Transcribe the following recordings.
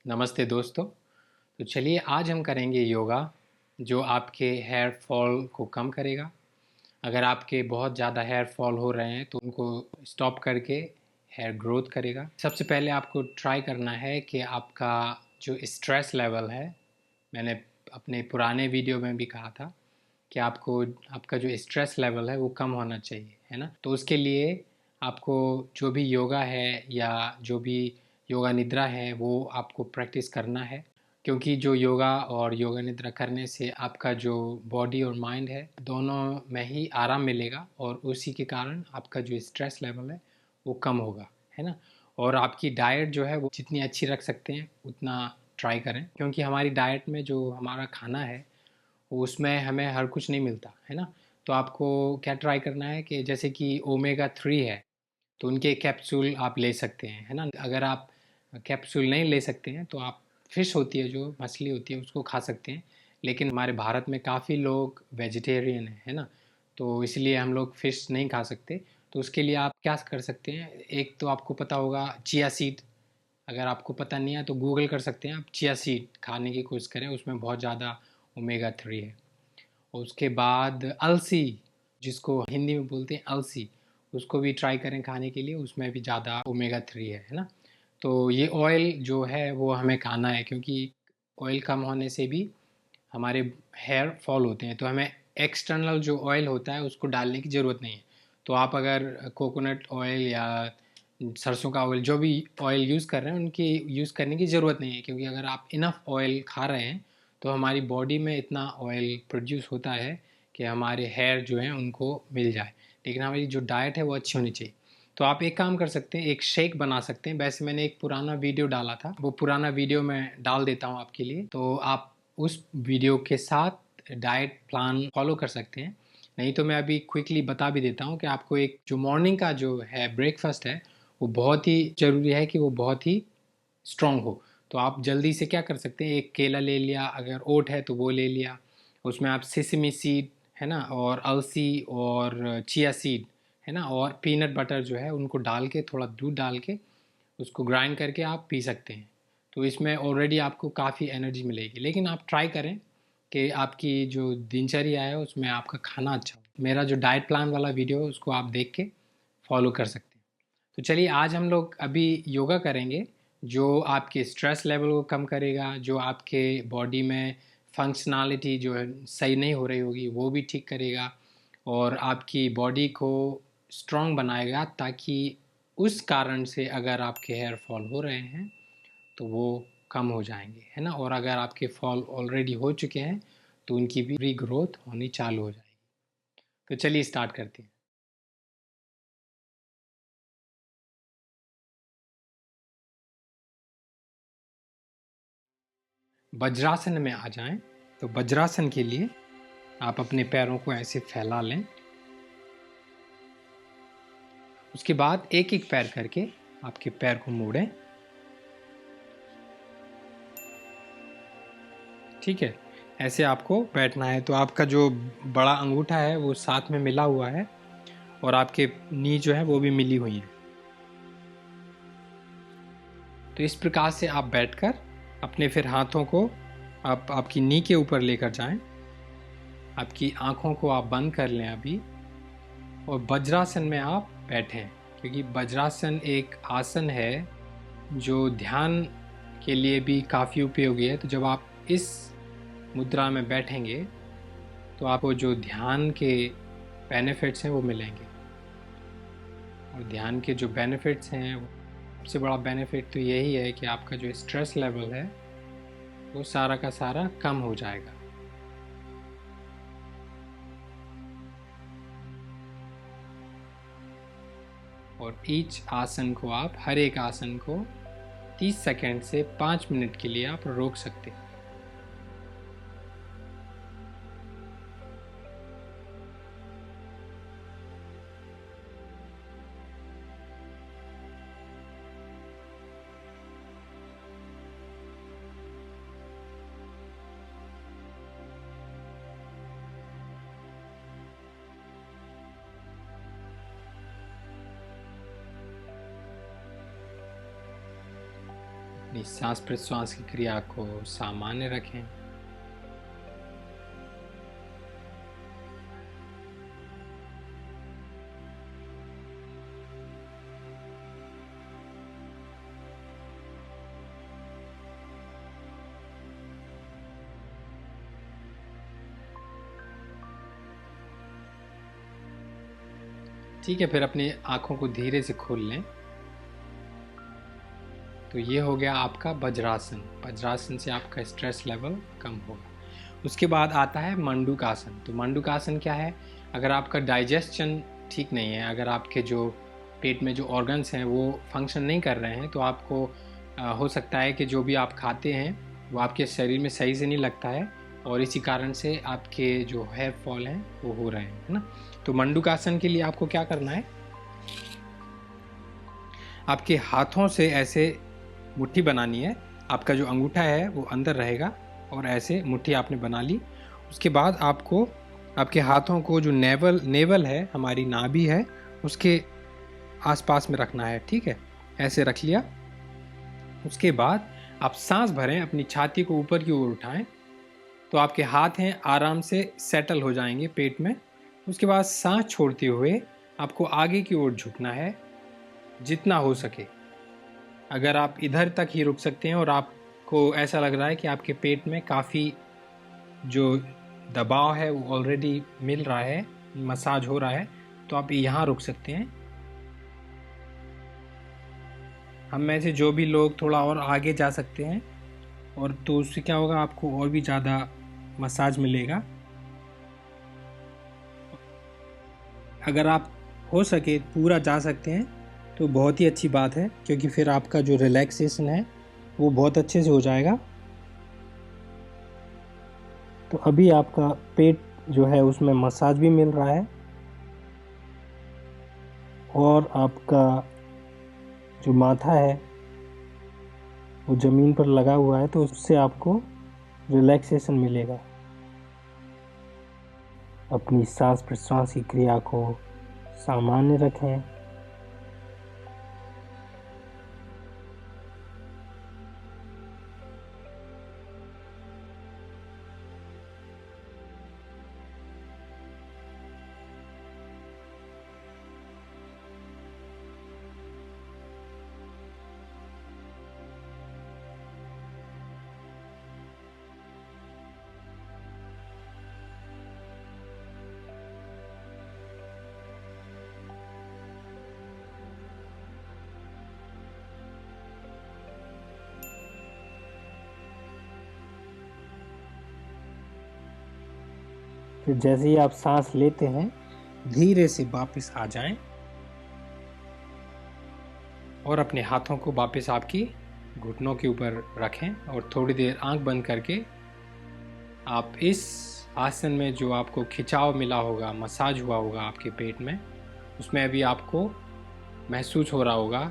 नमस्ते दोस्तों। तो चलिए आज हम करेंगे योगा जो आपके हेयर फॉल को कम करेगा। अगर आपके बहुत ज़्यादा हेयर फॉल हो रहे हैं तो उनको स्टॉप करके हेयर ग्रोथ करेगा। सबसे पहले आपको ट्राई करना है कि आपका जो स्ट्रेस लेवल है, मैंने अपने पुराने वीडियो में भी कहा था कि आपको आपका जो स्ट्रेस लेवल है वो कम होना चाहिए, है ना। तो उसके लिए आपको जो भी योगा है या जो भी योगा निद्रा है वो आपको प्रैक्टिस करना है, क्योंकि जो योगा और योगा निद्रा करने से आपका जो बॉडी और माइंड है दोनों में ही आराम मिलेगा और उसी के कारण आपका जो स्ट्रेस लेवल है वो कम होगा, है ना। और आपकी डाइट जो है वो जितनी अच्छी रख सकते हैं उतना ट्राई करें, क्योंकि हमारी डाइट में जो हमारा खाना है उसमें हमें हर कुछ नहीं मिलता, है ना। तो आपको क्या ट्राई करना है कि जैसे कि ओमेगा 3 है तो उनके कैप्सूल आप ले सकते हैं, है ना। अगर आप कैप्सूल नहीं ले सकते हैं तो आप फ़िश होती है, जो मछली होती है, उसको खा सकते हैं। लेकिन हमारे भारत में काफ़ी लोग वेजिटेरियन हैं, है ना। तो इसलिए हम लोग फ़िश नहीं खा सकते। तो उसके लिए आप क्या कर सकते हैं, एक तो आपको पता होगा चिया सीड। अगर आपको पता नहीं है तो गूगल कर सकते हैं आप, चिया सीड खाने की कोशिश करें, उसमें बहुत ज़्यादा ओमेगा 3 है। और उसके बाद अलसी, जिसको हिंदी में बोलते हैं अलसी, उसको भी ट्राई करें खाने के लिए, उसमें भी ज़्यादा ओमेगा 3 है ना। तो ये ऑयल जो है वो हमें खाना है, क्योंकि ऑयल कम होने से भी हमारे हेयर फॉल होते हैं। तो हमें एक्सटर्नल जो ऑयल होता है उसको डालने की ज़रूरत नहीं है। तो आप अगर कोकोनट ऑयल या सरसों का ऑयल, जो भी ऑयल यूज़ कर रहे हैं, उनकी यूज़ करने की ज़रूरत नहीं है, क्योंकि अगर आप इनफ ऑयल खा रहे हैं तो हमारी बॉडी में इतना ऑयल प्रोड्यूस होता है कि हमारे हेयर जो हैं उनको मिल जाए। लेकिन हमारी जो डाइट है वो अच्छी होनी चाहिए। तो आप एक काम कर सकते हैं, एक शेक बना सकते हैं। वैसे मैंने एक पुराना वीडियो डाला था, वो पुराना वीडियो मैं डाल देता हूँ आपके लिए, तो आप उस वीडियो के साथ डाइट प्लान फॉलो कर सकते हैं। नहीं तो मैं अभी क्विकली बता भी देता हूँ कि आपको एक जो मॉर्निंग का जो है ब्रेकफास्ट है वो बहुत ही ज़रूरी है कि वो बहुत ही स्ट्रॉन्ग हो। तो आप जल्दी से क्या कर सकते हैं, एक केला ले लिया, अगर ओट है तो वो ले लिया, उसमें आप सिसमी सीड, है ना, और अलसी और चिया सीड, है ना, और पीनट बटर जो है उनको डाल के, थोड़ा दूध डाल के उसको ग्राइंड करके आप पी सकते हैं। तो इसमें ऑलरेडी आपको काफ़ी एनर्जी मिलेगी। लेकिन आप ट्राई करें कि आपकी जो दिनचर्या है उसमें आपका खाना अच्छा हो। मेरा जो डाइट प्लान वाला वीडियो है उसको आप देख के फॉलो कर सकते हैं। तो चलिए आज हम लोग अभी योगा करेंगे जो आपके स्ट्रेस लेवल को कम करेगा, जो आपके बॉडी में फंक्शनैलिटी जो है सही नहीं हो रही होगी वो भी ठीक करेगा, और आपकी बॉडी को स्ट्रॉन्ग बनाएगा, ताकि उस कारण से अगर आपके हेयर फॉल हो रहे हैं तो वो कम हो जाएंगे, है ना। और अगर आपके फॉल ऑलरेडी हो चुके हैं तो उनकी भी रीग्रोथ होनी चालू हो जाएगी। तो चलिए स्टार्ट करते हैं। वज्रासन में आ जाएं। तो वज्रासन के लिए आप अपने पैरों को ऐसे फैला लें। उसके बाद एक एक पैर करके आपके पैर को मोड़ें। ठीक है, ऐसे आपको बैठना है। तो आपका जो बड़ा अंगूठा है वो साथ में मिला हुआ है और आपके नी जो है वो भी मिली हुई है। तो इस प्रकार से आप बैठकर अपने फिर हाथों को आप आपकी नी के ऊपर लेकर जाएं। आपकी आंखों को आप बंद कर लें अभी, और वज्रासन में आप बैठें, क्योंकि वज्रासन एक आसन है जो ध्यान के लिए भी काफ़ी उपयोगी है। तो जब आप इस मुद्रा में बैठेंगे तो आपको जो ध्यान के बेनिफिट्स हैं वो मिलेंगे। और ध्यान के जो बेनिफिट्स हैं, सबसे बड़ा बेनिफिट तो यही है कि आपका जो स्ट्रेस लेवल है वो सारा का सारा कम हो जाएगा। और ईच आसन को आप, हर एक आसन को 30 सेकंड से 5 मिनट के लिए आप रोक सकते हैं। अपनी सांस प्रश्वास की क्रिया को सामान्य रखें। ठीक है, फिर अपनी आँखों को धीरे से खोल लें। तो ये हो गया आपका वज्रासन। वज्रासन से आपका स्ट्रेस लेवल कम होगा। उसके बाद आता है मंडूकासन। तो मंडूकासन क्या है? अगर आपका डाइजेशन ठीक नहीं है, अगर आपके जो पेट में जो ऑर्गन्स हैं वो फंक्शन नहीं कर रहे हैं, तो आपको हो सकता है कि जो भी आप खाते हैं वो आपके शरीर में सही से नहीं लगता है, और इसी कारण से आपके जो हेयर फॉल हैं वो हो रहे हैं, है ना। तो मंडूकासन के लिए आपको क्या करना है, आपके हाथों से ऐसे मुट्ठी बनानी है। आपका जो अंगूठा है वो अंदर रहेगा और ऐसे मुट्ठी आपने बना ली। उसके बाद आपको आपके हाथों को जो नेवल है, हमारी नाभि है, उसके आसपास में रखना है। ठीक है, ऐसे रख लिया। उसके बाद आप सांस भरें, अपनी छाती को ऊपर की ओर उठाएं, तो आपके हाथ हैं आराम से सेटल हो जाएंगे पेट में। उसके बाद सांस छोड़ते हुए आपको आगे की ओर झुकना है जितना हो सके। अगर आप इधर तक ही रुक सकते हैं और आपको ऐसा लग रहा है कि आपके पेट में काफ़ी जो दबाव है वो ऑलरेडी मिल रहा है, मसाज हो रहा है, तो आप यहाँ रुक सकते हैं। हम में से जो भी लोग थोड़ा और आगे जा सकते हैं, और तो उससे क्या होगा, आपको और भी ज़्यादा मसाज मिलेगा। अगर आप हो सके पूरा जा सकते हैं तो बहुत ही अच्छी बात है, क्योंकि फिर आपका जो रिलैक्सेशन है वो बहुत अच्छे से हो जाएगा। तो अभी आपका पेट जो है उसमें मसाज भी मिल रहा है, और आपका जो माथा है वो ज़मीन पर लगा हुआ है, तो उससे आपको रिलैक्सेशन मिलेगा। अपनी सांस प्रश्वास की क्रिया को सामान्य रखें। फिर जैसे ही आप सांस लेते हैं, धीरे से वापस आ जाएं और अपने हाथों को वापस आपकी घुटनों के ऊपर रखें, और थोड़ी देर आंख बंद करके आप इस आसन में जो आपको खिंचाव मिला होगा, मसाज हुआ होगा आपके पेट में, उसमें अभी आपको महसूस हो रहा होगा,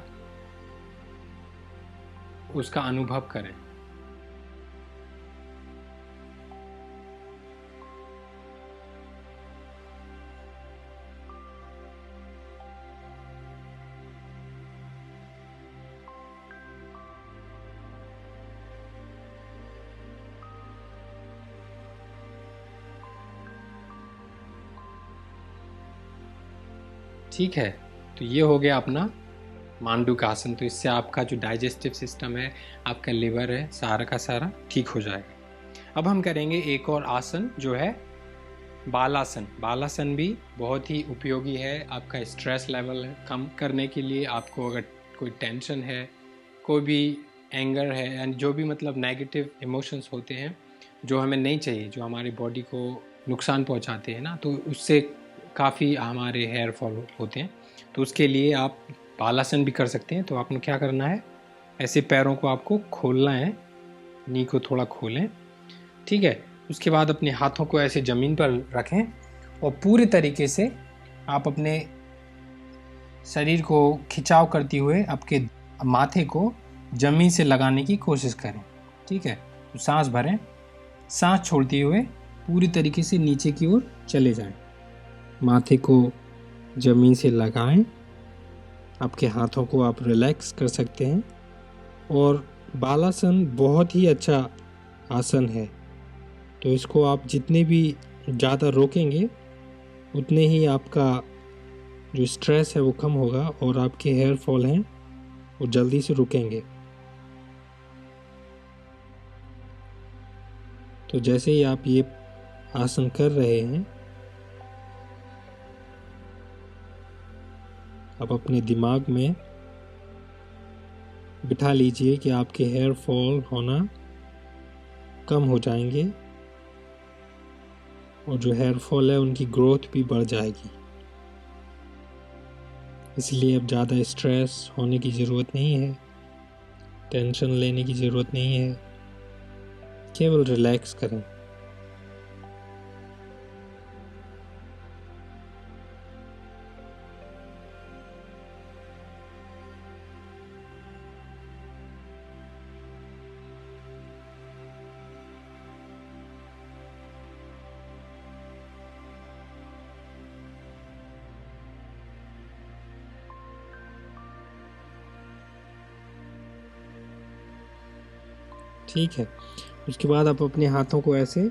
उसका अनुभव करें। ठीक है, तो ये हो गया अपना मांडूकासन। तो इससे आपका जो डाइजेस्टिव सिस्टम है, आपका लिवर है, सारा का सारा ठीक हो जाएगा। अब हम करेंगे एक और आसन जो है बालासन। बालासन भी बहुत ही उपयोगी है आपका स्ट्रेस लेवल कम करने के लिए। आपको अगर कोई टेंशन है, कोई भी एंगर है, एंड जो भी मतलब नेगेटिव इमोशंस होते हैं जो हमें नहीं चाहिए, जो हमारी बॉडी को नुकसान पहुंचाते हैं ना, तो उससे काफ़ी हमारे हेयर फॉल होते हैं। तो उसके लिए आप बालासन भी कर सकते हैं। तो आपने क्या करना है, ऐसे पैरों को आपको खोलना है, नी को थोड़ा खोलें। ठीक है, उसके बाद अपने हाथों को ऐसे ज़मीन पर रखें और पूरे तरीके से आप अपने शरीर को खिंचाव करते हुए आपके माथे को ज़मीन से लगाने की कोशिश करें। ठीक है, तो सांस भरें, सांस छोड़ते हुए पूरी तरीके से नीचे की ओर चले जाएं। माथे को ज़मीन से लगाएं। आपके हाथों को आप रिलैक्स कर सकते हैं और बालासन बहुत ही अच्छा आसन है, तो इसको आप जितने भी ज़्यादा रोकेंगे उतने ही आपका जो स्ट्रेस है वो कम होगा और आपके हेयर फॉल हैं वो जल्दी से रुकेंगे। तो जैसे ही आप ये आसन कर रहे हैं, आप अपने दिमाग में बिठा लीजिए कि आपके हेयर फॉल होना कम हो जाएंगे और जो हेयर फॉल है उनकी ग्रोथ भी बढ़ जाएगी। इसलिए अब ज़्यादा स्ट्रेस होने की ज़रूरत नहीं है, टेंशन लेने की ज़रूरत नहीं है, केवल रिलैक्स करें। ठीक है, उसके बाद आप अपने हाथों को ऐसे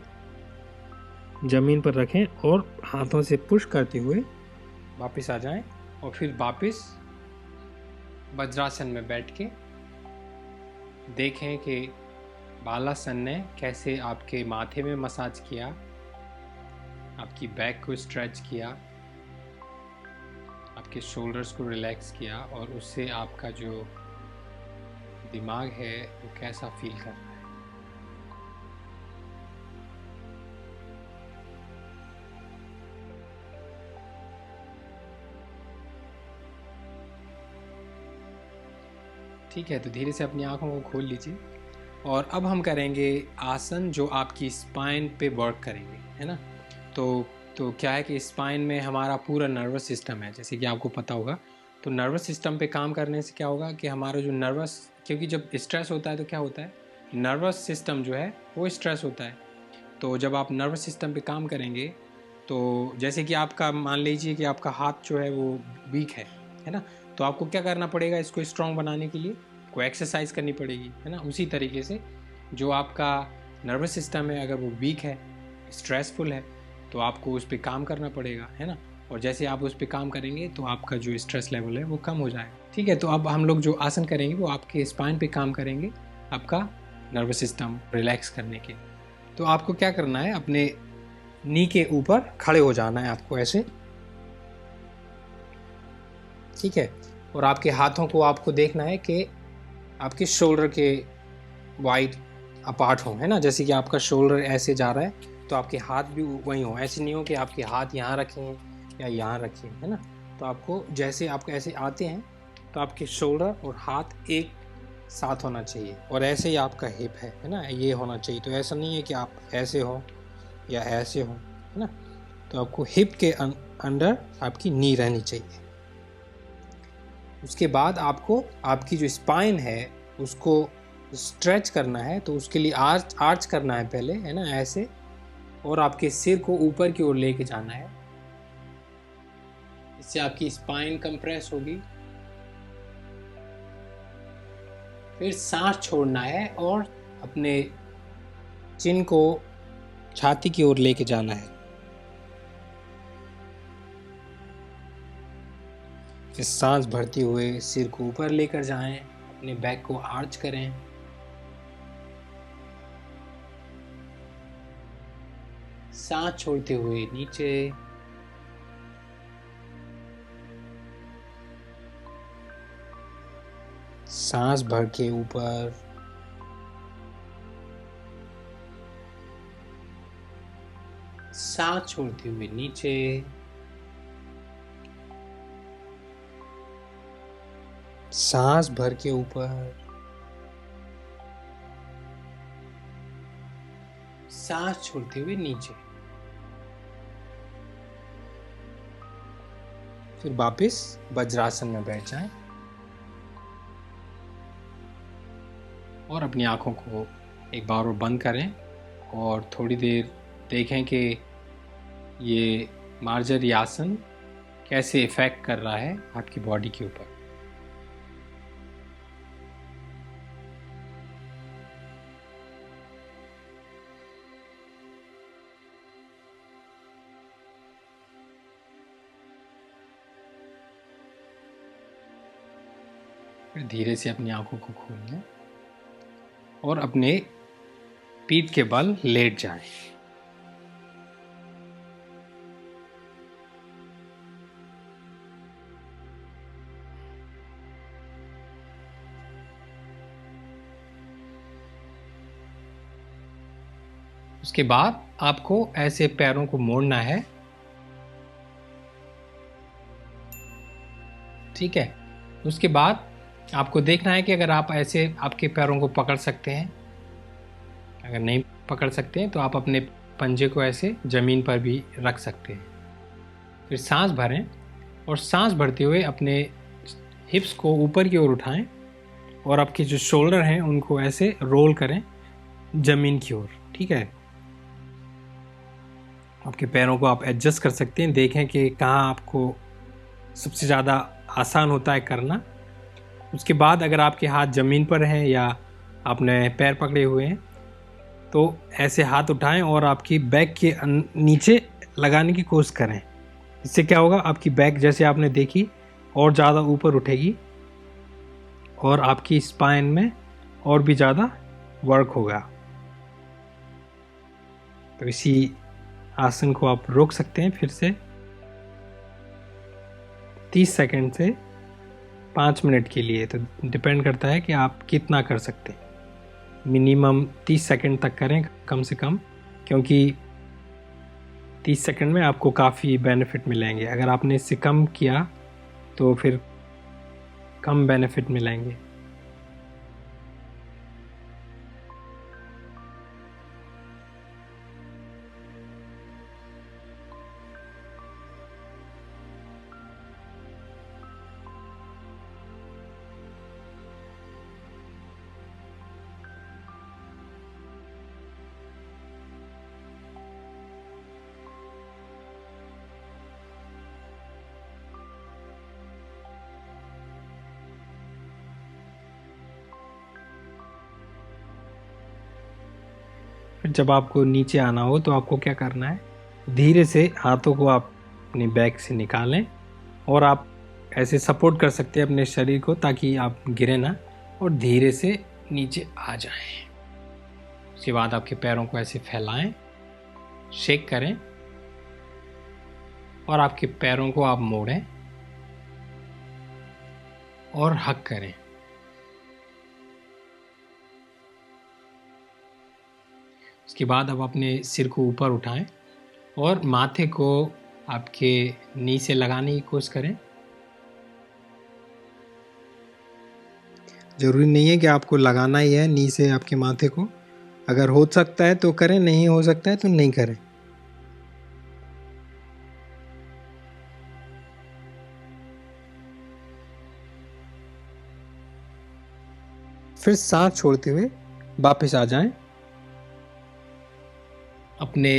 ज़मीन पर रखें और हाथों से पुश करते हुए वापस आ जाएं और फिर वापस वज्रासन में बैठ के देखें कि बालासन ने कैसे आपके माथे में मसाज किया, आपकी बैक को स्ट्रेच किया, आपके शोल्डर्स को रिलैक्स किया और उससे आपका जो दिमाग है वो कैसा फील कर रहा है। ठीक है, तो धीरे से अपनी आंखों को खोल लीजिए और अब हम करेंगे आसन जो आपकी स्पाइन पे वर्क करेंगे, है ना। तो क्या है कि स्पाइन में हमारा पूरा नर्वस सिस्टम है, जैसे कि आपको पता होगा। तो नर्वस सिस्टम पे काम करने से क्या होगा कि हमारा जो नर्वस, क्योंकि जब स्ट्रेस होता है तो क्या होता है, नर्वस सिस्टम जो है वो स्ट्रेस होता है। तो जब आप नर्वस सिस्टम पे काम करेंगे तो जैसे कि आपका मान लीजिए कि आपका हाथ जो है वो वीक है ना, तो आपको क्या करना पड़ेगा, इसको स्ट्रॉन्ग बनाने के लिए कोई एक्सरसाइज करनी पड़ेगी, है ना। उसी तरीके से जो आपका नर्वस सिस्टम है अगर वो वीक है, स्ट्रेसफुल है, तो आपको उस पर काम करना पड़ेगा, है ना। और जैसे आप उस पर काम करेंगे तो आपका जो स्ट्रेस लेवल है वो कम हो जाएगा। ठीक है, तो अब हम लोग जो आसन करेंगे वो आपके स्पाइन पे काम करेंगे, आपका नर्वस सिस्टम रिलैक्स करने के। तो आपको क्या करना है, अपने नी के ऊपर खड़े हो जाना है आपको ऐसे, ठीक है। और आपके हाथों को आपको देखना है कि आपके शोल्डर के वाइड अपार्ट हो, है ना। जैसे कि आपका शोल्डर ऐसे जा रहा है तो आपके हाथ भी वहीं हो, ऐसे नहीं हो कि आपके हाथ यहाँ रखे हैं या यहाँ रखे हैं, है ना। तो आपको जैसे आपको ऐसे आते हैं तो आपके शोल्डर और हाथ एक साथ होना चाहिए और ऐसे ही आपका हिप है ना, ये होना चाहिए। तो ऐसा नहीं है कि आप ऐसे हो या ऐसे हो, है ना। तो आपको हिप के अंडर आपकी नी रहनी चाहिए। उसके बाद आपको आपकी जो स्पाइन है उसको स्ट्रेच करना है, तो उसके लिए आर्च करना है पहले, है ना, ऐसे। और आपके सिर को ऊपर की ओर लेके जाना है, इससे आपकी स्पाइन कंप्रेस होगी। फिर सांस छोड़ना है और अपने चिन को छाती की ओर लेके जाना है। फिर सांस भरते हुए सिर को ऊपर लेकर जाएं, अपने बैक को आर्च करें। सांस छोड़ते हुए नीचे, सांस भर के ऊपर, सांस छोड़ते हुए नीचे, सांस भर के ऊपर, सांस छोड़ते हुए नीचे। फिर वापस वज्रासन में बैठ जाएं और अपनी आंखों को एक बार और बंद करें और थोड़ी देर देखें कि ये मार्जरी आसन कैसे इफ़ेक्ट कर रहा है आपकी बॉडी के ऊपर। फिर धीरे से अपनी आंखों को खोल लें और अपने पीठ के बल लेट जाएं। उसके बाद आपको ऐसे पैरों को मोड़ना है, ठीक है। उसके बाद आपको देखना है कि अगर आप ऐसे आपके पैरों को पकड़ सकते हैं, अगर नहीं पकड़ सकते हैं तो आप अपने पंजे को ऐसे ज़मीन पर भी रख सकते हैं। फिर सांस भरें और सांस भरते हुए अपने हिप्स को ऊपर की ओर उठाएं और आपके जो शोल्डर हैं उनको ऐसे रोल करें ज़मीन की ओर, ठीक है। आपके पैरों को आप एडजस्ट कर सकते हैं, देखें कि कहाँ आपको सबसे ज़्यादा आसान होता है करना। उसके बाद अगर आपके हाथ ज़मीन पर हैं या आपने पैर पकड़े हुए हैं तो ऐसे हाथ उठाएं और आपकी बैक के नीचे लगाने की कोशिश करें। इससे क्या होगा, आपकी बैक जैसे आपने देखी और ज़्यादा ऊपर उठेगी और आपकी स्पाइन में और भी ज़्यादा वर्क होगा। तो इसी आसन को आप रोक सकते हैं फिर से 30 सेकंड से 5 मिनट के लिए। तो डिपेंड करता है कि आप कितना कर सकते हैं। मिनिमम 30 सेकंड तक करें कम से कम, क्योंकि 30 सेकंड में आपको काफ़ी बेनिफिट मिलेंगे। अगर आपने इससे कम किया तो फिर कम बेनिफिट मिलेंगे। फिर जब आपको नीचे आना हो तो आपको क्या करना है, धीरे से हाथों को आप अपनी बैक से निकालें और आप ऐसे सपोर्ट कर सकते हैं अपने शरीर को ताकि आप गिरे ना, और धीरे से नीचे आ जाएं। उसके बाद आपके पैरों को ऐसे फैलाएं, शेक करें और आपके पैरों को आप मोड़ें और हक करें। उसके बाद आप अपने सिर को ऊपर उठाएं और माथे को आपके नी से लगाने की कोशिश करें। ज़रूरी नहीं है कि आपको लगाना ही है नी से आपके माथे को। अगर हो सकता है तो करें, नहीं हो सकता है तो नहीं करें। फिर सांस छोड़ते हुए वापस आ जाएं। अपने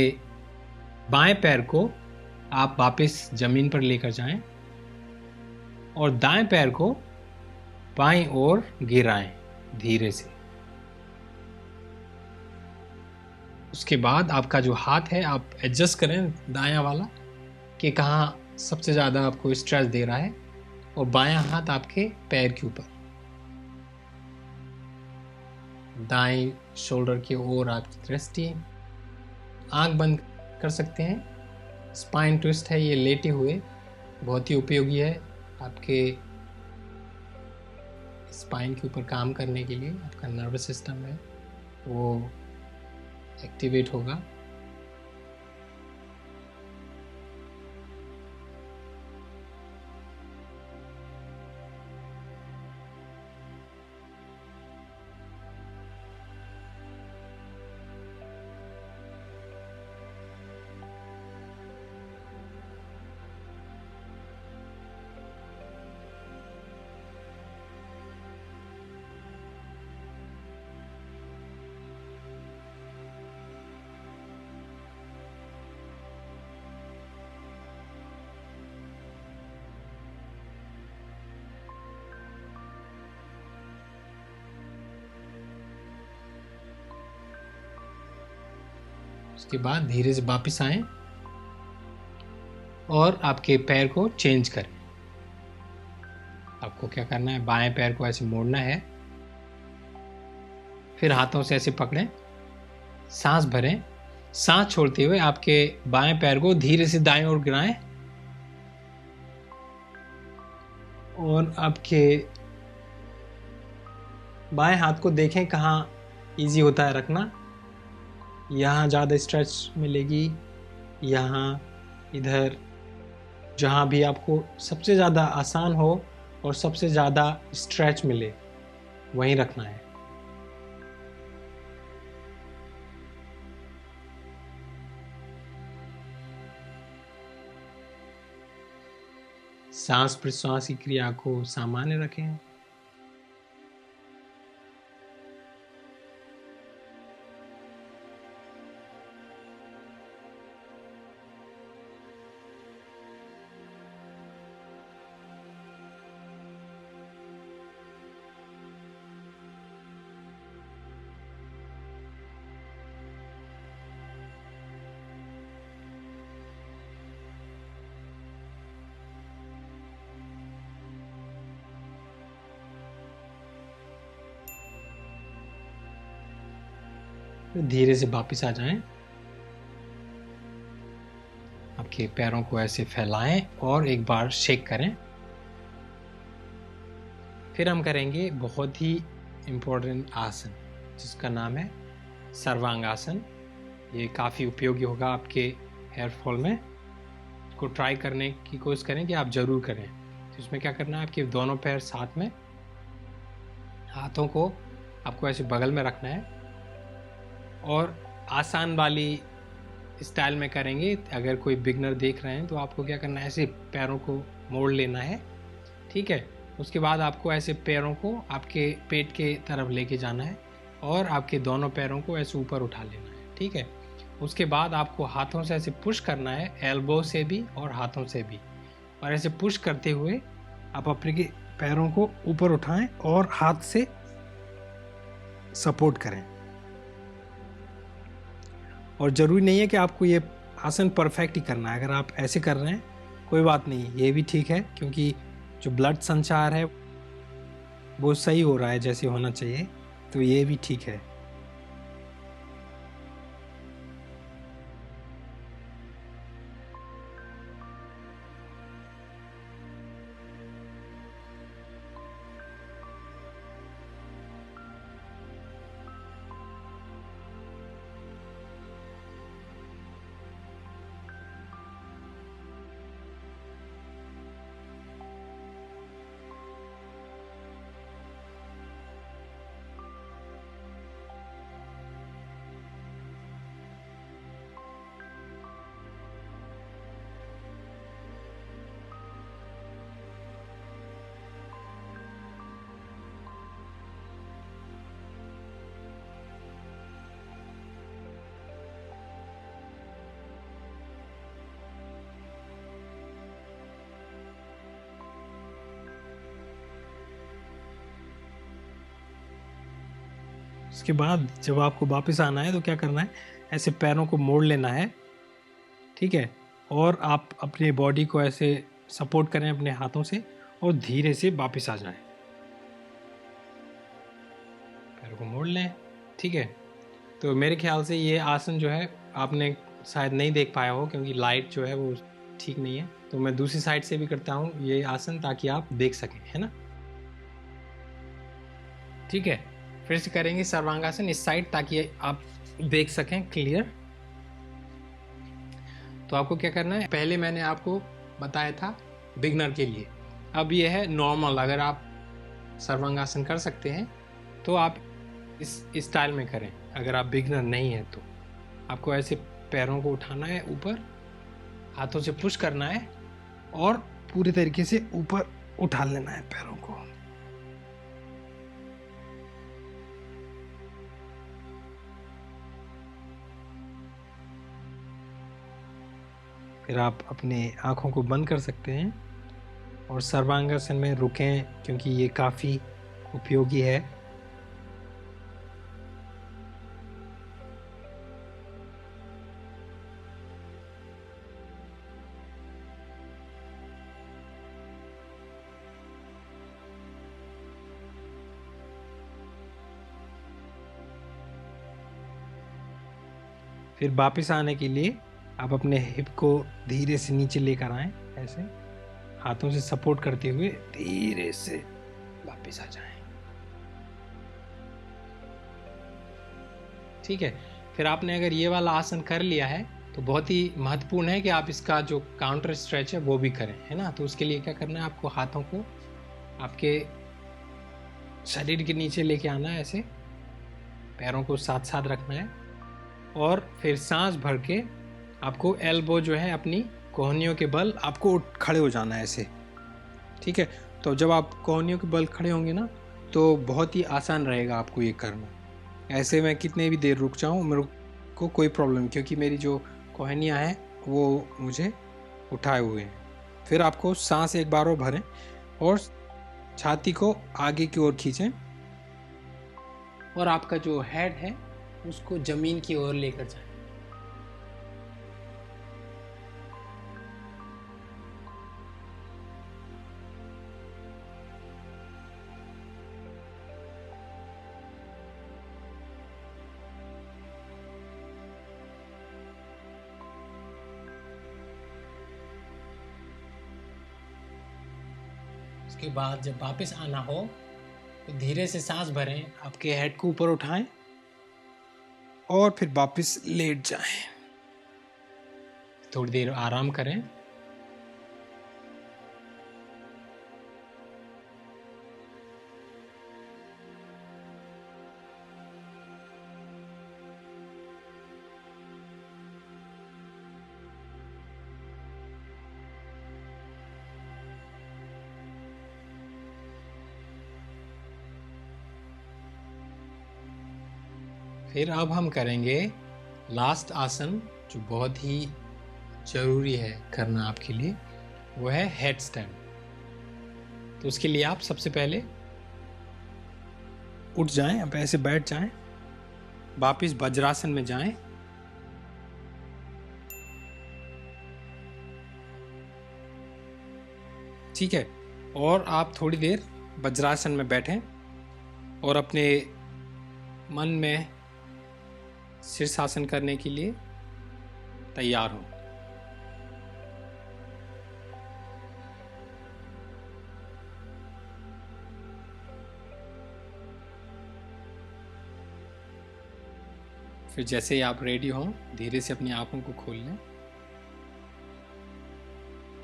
बाएं पैर को आप वापस ज़मीन पर लेकर जाएं और दाएं पैर को बाईं ओर गिराएं धीरे से। उसके बाद आपका जो हाथ है आप एडजस्ट करें दायां वाला कि कहाँ सबसे ज़्यादा आपको स्ट्रेस दे रहा है, और बायां हाथ आपके पैर के ऊपर, दाएं शोल्डर की ओर आपकी दृष्टि। आंख बंद कर सकते हैं। स्पाइन ट्विस्ट है ये लेटे हुए, बहुत ही उपयोगी है आपके स्पाइन के ऊपर काम करने के लिए। आपका नर्वस सिस्टम है वो एक्टिवेट होगा। उसके बाद धीरे से वापस आएं और आपके पैर को चेंज करें। आप आपको क्या करना है, बाएं पैर को ऐसे मोड़ना है, फिर हाथों से ऐसे पकड़ें, सांस भरें, सांस छोड़ते हुए आपके बाएं पैर को धीरे से दाएं ओर गिराएं और आपके बाएं हाथ को देखें कहाँ इजी होता है रखना। यहाँ ज़्यादा स्ट्रेच मिलेगी, यहाँ, इधर, जहाँ भी आपको सबसे ज़्यादा आसान हो और सबसे ज़्यादा स्ट्रेच मिले वहीं रखना है। सांस प्रश्वास की क्रिया को सामान्य रखें। धीरे से वापस आ जाएं। आपके पैरों को ऐसे फैलाएं और एक बार शेक करें। फिर हम करेंगे बहुत ही इम्पोर्टेंट आसन जिसका नाम है सर्वांगासन। ये काफ़ी उपयोगी होगा आपके हेयर फॉल में। इसको ट्राई करने की कोशिश करें कि आप ज़रूर करें। तो इसमें क्या करना है, आपके दोनों पैर साथ में, हाथों को आपको ऐसे बगल में रखना है और आसान वाली स्टाइल में करेंगे। अगर कोई बिगनर देख रहे हैं तो आपको क्या करना है, ऐसे पैरों को मोड़ लेना है, ठीक है। उसके बाद आपको ऐसे पैरों को आपके पेट के तरफ लेके जाना है और आपके दोनों पैरों को ऐसे ऊपर उठा लेना है, ठीक है। उसके बाद आपको हाथों से ऐसे पुश करना है, एल्बो से भी और हाथों से भी, और ऐसे पुश करते हुए आप अपने पैरों को ऊपर उठाएं और हाथ से सपोर्ट करें। और ज़रूरी नहीं है कि आपको ये आसन परफेक्ट ही करना है। अगर आप ऐसे कर रहे हैं कोई बात नहीं, ये भी ठीक है, क्योंकि जो ब्लड संचार है वो सही हो रहा है जैसे होना चाहिए, तो ये भी ठीक है। उसके बाद जब आपको वापस आना है तो क्या करना है, ऐसे पैरों को मोड़ लेना है, ठीक है। और आप अपने बॉडी को ऐसे सपोर्ट करें अपने हाथों से और धीरे से वापस आ जाएं। पैरों को मोड़ लें, ठीक है। तो मेरे ख्याल से ये आसन जो है आपने शायद नहीं देख पाया हो, क्योंकि लाइट जो है वो ठीक नहीं है। तो मैं दूसरी साइड से भी करता हूँ ये आसन ताकि आप देख सकें, है ना। ठीक है, फिर से करेंगे सर्वांगासन इस साइड ताकि आप देख सकें क्लियर। तो आपको क्या करना है, पहले मैंने आपको बताया था बिगनर के लिए, अब ये है नॉर्मल। अगर आप सर्वांगासन कर सकते हैं तो आप इस स्टाइल में करें। अगर आप बिगनर नहीं है तो आपको ऐसे पैरों को उठाना है ऊपर, हाथों से पुश करना है और पूरे तरीके से ऊपर उठा लेना है पैरों को। फिर आप अपने आँखों को बंद कर सकते हैं और सर्वांगासन में रुकें, क्योंकि ये काफ़ी उपयोगी है। फिर वापस आने के लिए आप अपने हिप को धीरे से नीचे लेकर आएं, ऐसे हाथों से सपोर्ट करते हुए धीरे से वापस आ जाएं। ठीक है। फिर आपने अगर ये वाला आसन कर लिया है तो बहुत ही महत्वपूर्ण है कि आप इसका जो काउंटर स्ट्रेच है वो भी करें, है ना। तो उसके लिए क्या करना है, आपको हाथों को आपके शरीर के नीचे लेके आना है, ऐसे पैरों को साथ साथ रखना है और फिर सांस भर के आपको एल्बो जो है अपनी कोहनियों के बल आपको खड़े हो जाना है ऐसे। ठीक है। तो जब आप कोहनियों के बल खड़े होंगे ना तो बहुत ही आसान रहेगा आपको ये करना। ऐसे मैं कितने भी देर रुक जाऊँ मेरे को कोई प्रॉब्लम, क्योंकि मेरी जो कोहनियाँ हैं वो मुझे उठाए हुए हैं। फिर आपको सांस एक बार और भरें और छाती को आगे की ओर खींचें और आपका जो हेड है उसको ज़मीन की ओर लेकर जाएं। उसके बाद जब वापस आना हो तो धीरे से सांस भरें, आपके हेड को ऊपर उठाएं और फिर वापस लेट जाएं। थोड़ी देर आराम करें। फिर अब हम करेंगे लास्ट आसन जो बहुत ही ज़रूरी है करना आपके लिए, वो है हेड स्टैंड। तो उसके लिए आप सबसे पहले उठ जाएं, आप ऐसे बैठ जाएं, वापिस वज्रासन में जाएं। ठीक है। और आप थोड़ी देर वज्रासन में बैठें और अपने मन में शीर्षासन करने के लिए तैयार हो। फिर जैसे ही आप रेडी हों धीरे से अपनी आंखों को खोल लें।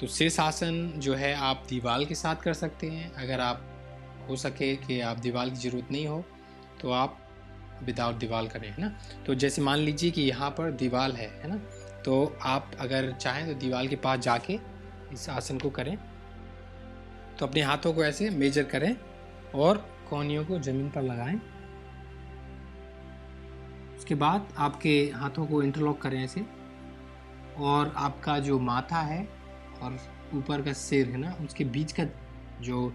तो शीर्षासन जो है आप दीवार के साथ कर सकते हैं। अगर आप हो सके कि आप दीवार की ज़रूरत नहीं हो तो आप विदाउट दीवार करें, है ना। तो जैसे मान लीजिए कि यहाँ पर दीवार है ना, तो आप अगर चाहें तो दीवार के पास जाके इस आसन को करें। तो अपने हाथों को ऐसे मेजर करें और कोहनियों को ज़मीन पर लगाएं। उसके बाद आपके हाथों को इंटरलॉक करें ऐसे, और आपका जो माथा है और ऊपर का सिर है ना, उसके बीच का जो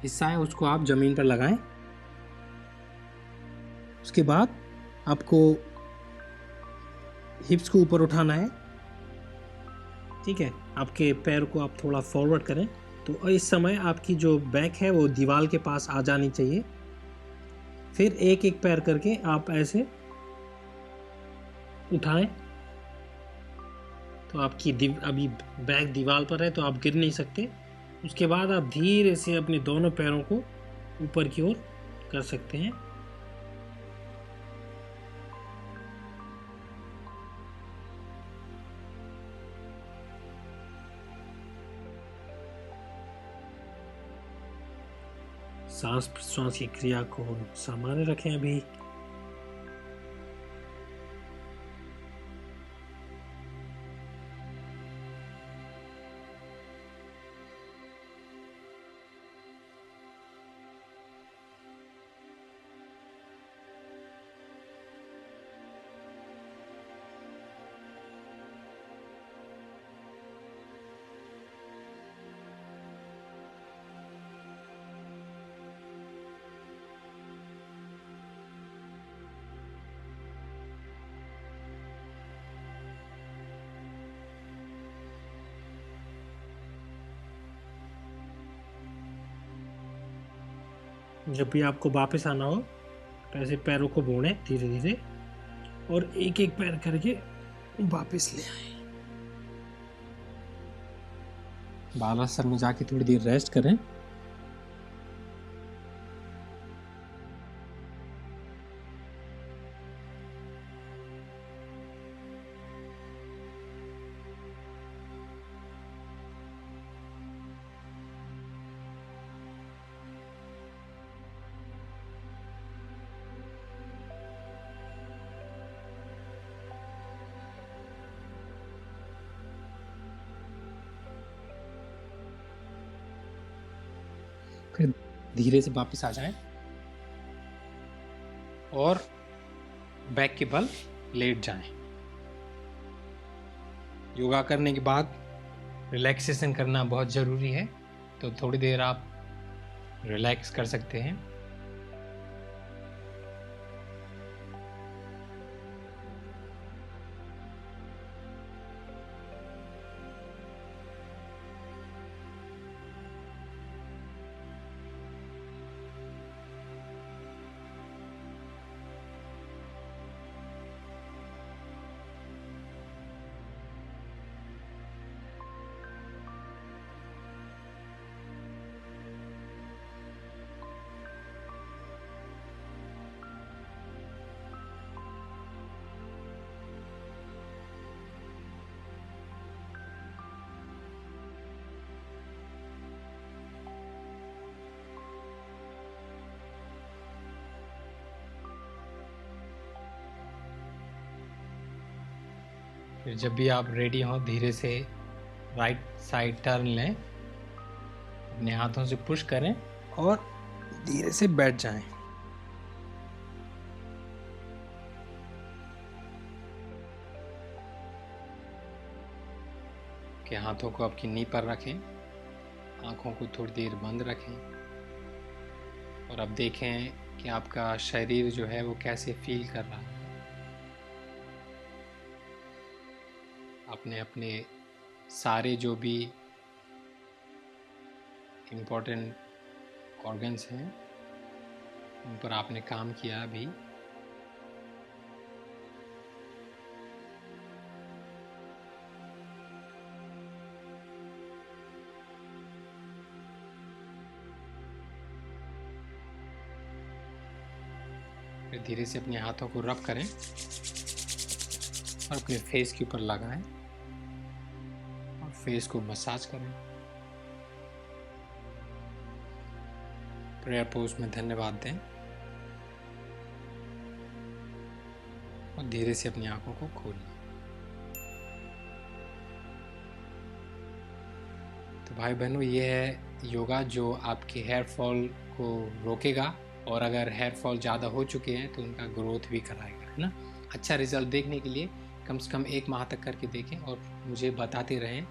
हिस्सा है उसको आप ज़मीन पर लगाएं। उसके बाद आपको हिप्स को ऊपर उठाना है। ठीक है। आपके पैर को आप थोड़ा फॉरवर्ड करें। तो इस समय आपकी जो बैक है वो दीवार के पास आ जानी चाहिए। फिर एक एक पैर करके आप ऐसे उठाएं। तो आपकी अभी बैक दीवार पर है तो आप गिर नहीं सकते। उसके बाद आप धीरे से अपने दोनों पैरों को ऊपर की ओर कर सकते हैं। सांस प्रश्वास की क्रिया को सामान्य रखें अभी। जब भी आपको वापस आना हो तो ऐसे पैरों को मोड़ें धीरे धीरे और एक एक पैर करके वापस ले आए। बालासन में जाके थोड़ी देर रेस्ट करें। फिर धीरे से वापस आ जाएं और बैक के बल लेट जाएं। योगा करने के बाद रिलैक्सेशन करना बहुत ज़रूरी है, तो थोड़ी देर आप रिलैक्स कर सकते हैं। फिर जब भी आप रेडी हों, धीरे से राइट साइड टर्न लें, अपने हाथों से पुश करें और धीरे से बैठ जाएं। के हाथों को आपकी नी पर रखें, आंखों को थोड़ी देर बंद रखें और अब देखें कि आपका शरीर जो है वो कैसे फील कर रहा है। आपने अपने सारे जो भी इम्पोर्टेंट ऑर्गन्स हैं उन पर आपने काम किया अभी। फिर धीरे से अपने हाथों को रब करें और अपने फेस के ऊपर लगाएं और फेस को मसाज करें। प्रेयर पोज में धन्यवाद दें और धीरे से अपनी आंखों को खोल लें। तो भाई बहनों, ये है योगा जो आपके हेयर फॉल को रोकेगा और अगर हेयर फॉल ज़्यादा हो चुके हैं तो उनका ग्रोथ भी कराएगा, है ना। अच्छा रिजल्ट देखने के लिए कम से कम 1 माह तक करके देखें और मुझे बताते रहें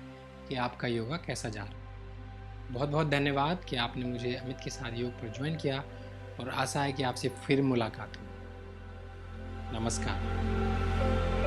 कि आपका योगा कैसा जा रहा है। बहुत बहुत धन्यवाद कि आपने मुझे अमित के साथ योग पर ज्वाइन किया और आशा है कि आपसे फिर मुलाकात हो। नमस्कार।